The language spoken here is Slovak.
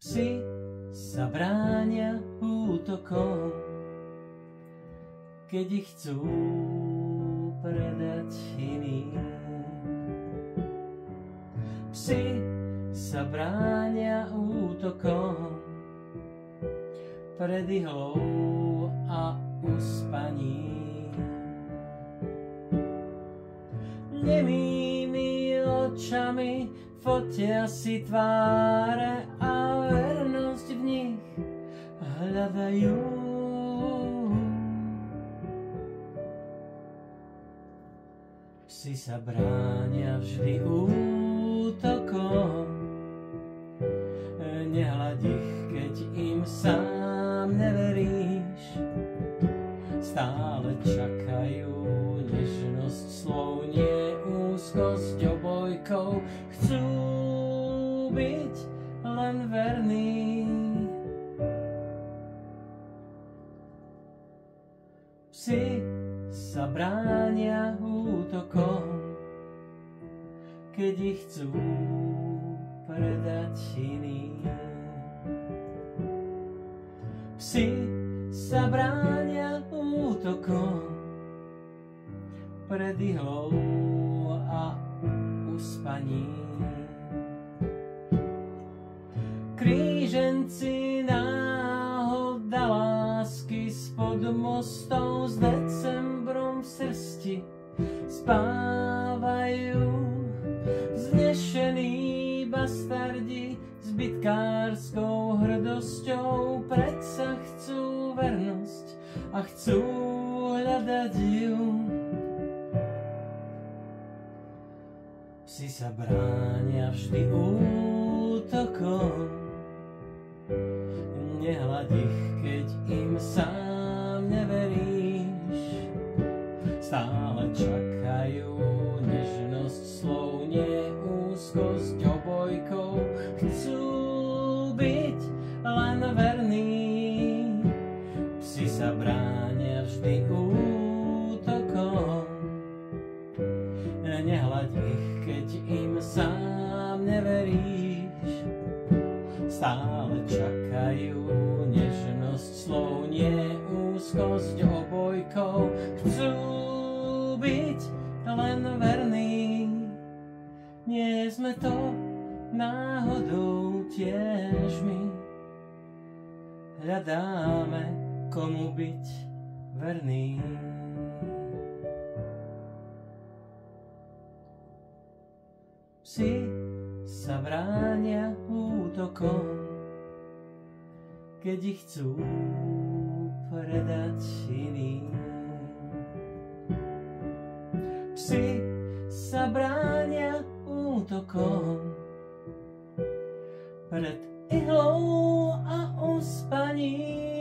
Psi sa bránia útokom, keď ich chcú predať iným. Psi sa bránia útokom pred ihlou a uspaním. Nemými očami fotia si tváre a vernosť v nich hľadajú. Psi sa bránia vždy útokom, nehľaď ich, keď im sám neveríš. Stále čakajú nežnosť slov, nie úzkosť obojkou. Chcú byť len verní. Psi sa bránia útokom, keď ich chcú predať iným. Psi sa bránia útokom pred ihlou a uspaním. Kríženci náhoda lásky spod mostov s decembrom v srsti spávajú. Vznešení bastardi s bitkárskou hrdosťou predsa chcú vernosť a chcú hľadať ju. Psi sa bránia vždy útokom, nehľaď ich, keď im sám neveríš. Stále čakajú nežnosť slov, nie úzkosť obojkou. Chcú byť len verní. Psi sa bránia vždy útokom, nehľaď ich, keď im sám neveríš. Stále čakajú nežnosť slov, nie úzkosť obojkou. Chcú byť len verní. Nie sme to náhodou tiež my. Hľadáme, komu byť verný. Psi sa bránia útokom, keď ich chcú predať iným. Psi sa bránia útokom pred ihlou a uspaním.